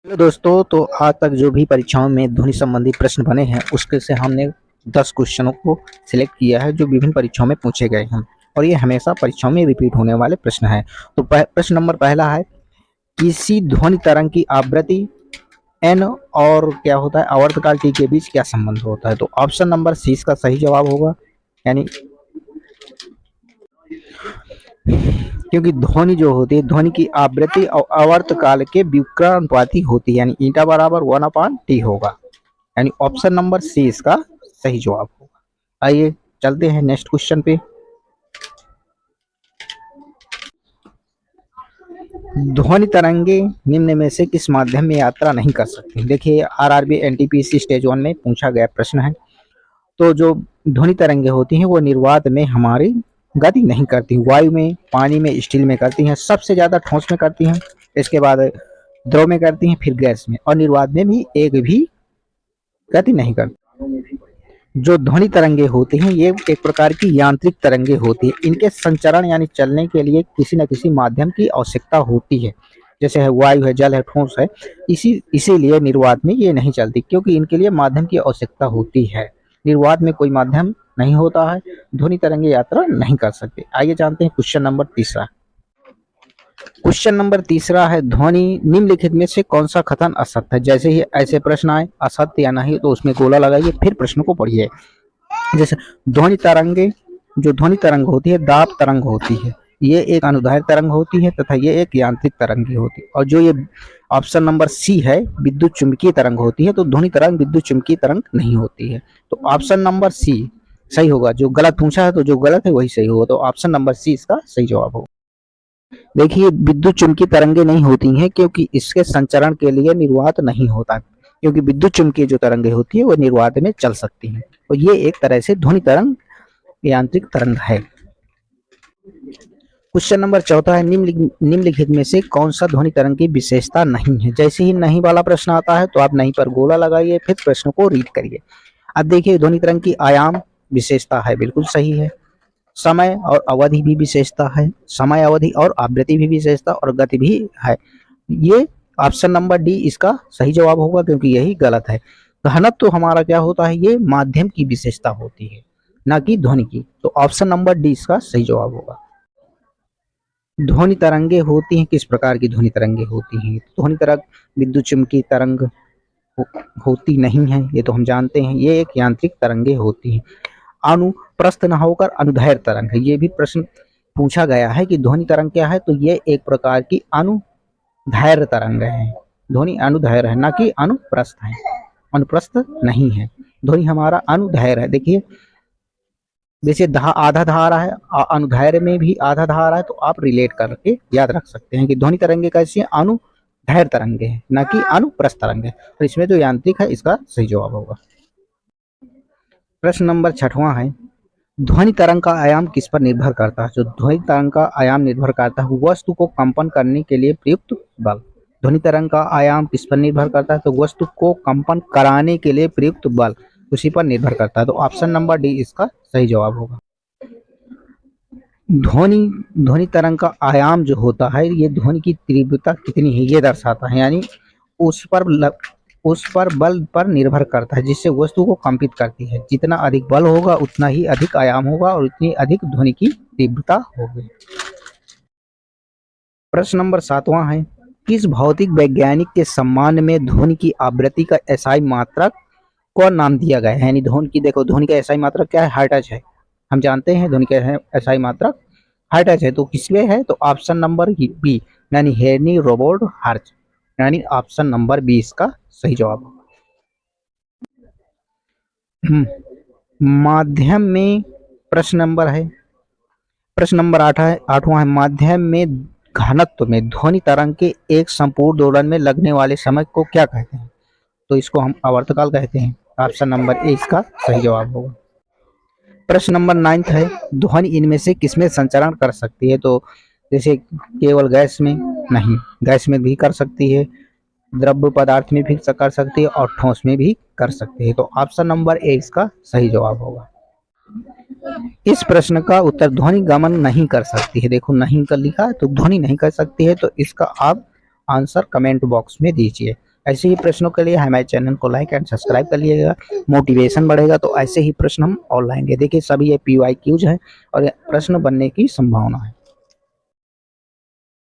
Hello दोस्तों, तो आज तक जो भी परीक्षाओं में ध्वनि संबंधी प्रश्न बने हैं उसके से हमने 10 क्वेश्चनों को सिलेक्ट किया है जो विभिन्न परीक्षाओं में पूछे गए हैं और ये हमेशा परीक्षाओं में रिपीट होने वाले प्रश्न हैं। तो प्रश्न नंबर पहला है, किसी ध्वनि तरंग की आवृत्ति एन और क्या होता है आवर्तकाल टी के बीच क्या संबंध होता है। तो ऑप्शन नंबर सी इसका सही जवाब होगा, यानी क्योंकि ध्वनि जो होती है ध्वनि की आवृत्ति और आवर्तकाल के व्युत्क्रमानुपाती होती है, यानी ईटा बराबर 1/t होगा, यानी ऑप्शन नंबर सी इसका सही जवाब होगा। आइए चलते हैं नेक्स्ट क्वेश्चन पे। ध्वनि तरंगे निम्न में से किस माध्यम में यात्रा नहीं कर सकती। देखिए आरआरबी एनटीपीसी स्टेज 1 में पूछा गया प्रश्न है। तो जो ध्वनि तरंगे होती हैं वो निर्वात में हमारी गति नहीं करती, वायु में, पानी में, स्टील में करती हैं, सबसे ज्यादा ठोस में करती हैं, इसके बाद द्रव में करती हैं, फिर गैस में, और निर्वात में भी एक भी गति नहीं करती। जो ध्वनि तरंगे होती हैं ये एक प्रकार की यांत्रिक तरंगे होती है, इनके संचरण यानी चलने के लिए किसी न किसी माध्यम की आवश्यकता होती है, जैसे है वायु है, जल है, ठोस है। इसीलिए निर्वात में ये नहीं चलती क्योंकि इनके लिए माध्यम की आवश्यकता होती है। निर्वात में कोई माध्यम नहीं होता है, ध्वनि तरंगे यात्रा नहीं कर सकते। आइए जानते हैं क्वेश्चन नंबर तीसरा। क्वेश्चन नंबर तीसरा है, ध्वनि निम्नलिखित में से कौन सा कथन असत्य है। जैसे ही ऐसे प्रश्न आए असत्य या नहीं तो उसमें गोला लगाइए, फिर प्रश्न को पढ़िए। जैसे ध्वनि तरंगे, जो ध्वनि तरंग होती है दाब तरंग होती है, ये एक अनुदैर्ध्य तरंग होती है तथा ये एक यांत्रिक तरंग होती है। और जो ये ऑप्शन नंबर सी है विद्युत चुंबकीय तरंग होती है, तो ध्वनि तरंग विद्युत चुंबकीय तरंग नहीं होती है। तो ऑप्शन नंबर सी सही होगा। जो गलत पूछा है तो जो गलत है वही सही होगा, तो ऑप्शन नंबर सी इसका सही जवाब होगा। देखिए विद्युत चुंबकीय तरंगे नहीं होती हैं क्योंकि इसके संचरण के लिए निर्वात नहीं होता, क्योंकि विद्युत चुंबकीय जो तरंगे होती है वो निर्वात में चल सकती हैं, और ये एक तरह से ध्वनि तरंग यांत्रिक तरंग है। क्वेश्चन नंबर चौथा है, निम्नलिखित में से कौन सा ध्वनि तरंग की विशेषता नहीं है। जैसे ही नहीं वाला प्रश्न आता है तो आप नहीं पर गोला लगाइए, फिर प्रश्न को रीड करिए। अब देखिए ध्वनि तरंग की आयाम विशेषता है, बिल्कुल सही है। समय और अवधि भी विशेषता है, समय अवधि और आवृत्ति भी विशेषता और गति भी है। ये ऑप्शन नंबर डी इसका सही जवाब होगा क्योंकि यही गलत है। घनत्व तो हमारा क्या होता है, ये माध्यम की विशेषता होती है ना कि ध्वनि की, तो ऑप्शन नंबर डी इसका सही जवाब होगा। ध्वनि तरंगे होती हैं, किस प्रकार की ध्वनि तरंगे होती हैं। ध्वनि तरंग विद्युत चुम्बकीय तरंग होती नहीं है, ये तो हम जानते हैं, ये एक यांत्रिक तरंगे होती हैं। अनुप्रस्थ न होकर अनुदैर्ध्य तरंग है, ये भी प्रश्न पूछा गया है कि ध्वनि तरंग क्या है, तो ये एक प्रकार की अनुदैर्ध्य तरंग है। ध्वनि अनुदैर्ध्य है ना कि अनुप्रस्थ है, अनुप्रस्थ नहीं है। ध्वनि हमारा अनुदैर्ध्य है। देखिए जैसे आधा धारा है, अनुदैर्ध्य में भी आधा धारा है, तो आप रिलेट करके याद रख सकते हैं कि ध्वनि तरंगे कैसी है, अनुदैर्ध्य तरंगे है ना कि अनुप्रस्थ तरंग है। और इसमें जो यांत्रिक है इसका सही जवाब होगा। प्रश्न नंबर 6वां है, ध्वनि तरंग का आयाम किस पर निर्भर करता है। जो ध्वनि तरंग का आयाम निर्भर करता है वस्तु को कंपन करने के लिए प्रयुक्त बल। ध्वनि तरंग का आयाम किस पर निर्भर करता है, तो वस्तु को कंपन कराने के लिए प्रयुक्त बल उसी पर निर्भर करता है, तो ऑप्शन नंबर डी इसका सही जवाब होगा। ध्वनि ध्वनि तरंग का आयाम जो होता है ये ध्वनि की तीव्रता कितनी है ये दर्शाता है, यानी उस पर बल पर निर्भर करता है जिससे वस्तु को कंपित करती है। जितना अधिक बल होगा उतना ही अधिक आयाम होगा और उतनी अधिक ध्वनि की तीव्रता होगी। प्रश्न नंबर 7वां है, किस भौतिक वैज्ञानिक के सम्मान में ध्वनि की आवृत्ति का एसआई मात्रक को नाम दिया गया है। यानी ध्वनि की, देखो ध्वनि का एसआई मात्रक क्या है, हर्ट्ज है, हम जानते हैं ध्वनि का एसआई मात्रक हर्ट्ज है, तो किसमें है, तो ऑप्शन नंबर बी यानी हेनी रोबोट हर्ट्ज, यानी ऑप्शन नंबर बी इसका सही जवाब होगा। माध्यम में प्रश्न नंबर है, प्रश्न नंबर 8वां है, माध्यम में घनत्व में ध्वनि तरंग के एक संपूर्ण दोलन में लगने वाले समय को क्या कहते हैं, तो इसको हम आवर्तकाल कहते हैं, ऑप्शन नंबर ए इसका सही जवाब होगा। प्रश्न नंबर 9 है, ध्वनि इनमें से किसमें संचरण कर सकती है, तो जैसे केवल गैस में नहीं, गैस में भी कर सकती है, द्रव्य पदार्थ में भी कर सकती है और ठोस में भी कर सकती है, तो ऑप्शन नंबर ए इसका सही जवाब होगा। इस प्रश्न का उत्तर ध्वनि गमन नहीं कर सकती है, देखो नहीं कर लिखा है तो ध्वनि नहीं कर सकती है, तो इसका आप आंसर कमेंट बॉक्स में दीजिए। ऐसे ही प्रश्नों के लिए हमारे चैनल को लाइक एंड सब्सक्राइब कर लीजिएगा, मोटिवेशन बढ़ेगा। तो ऐसे ही प्रश्न हम और लाएंगे। देखिए सभी ये PYQs हैं और ये प्रश्न बनने की संभावना है।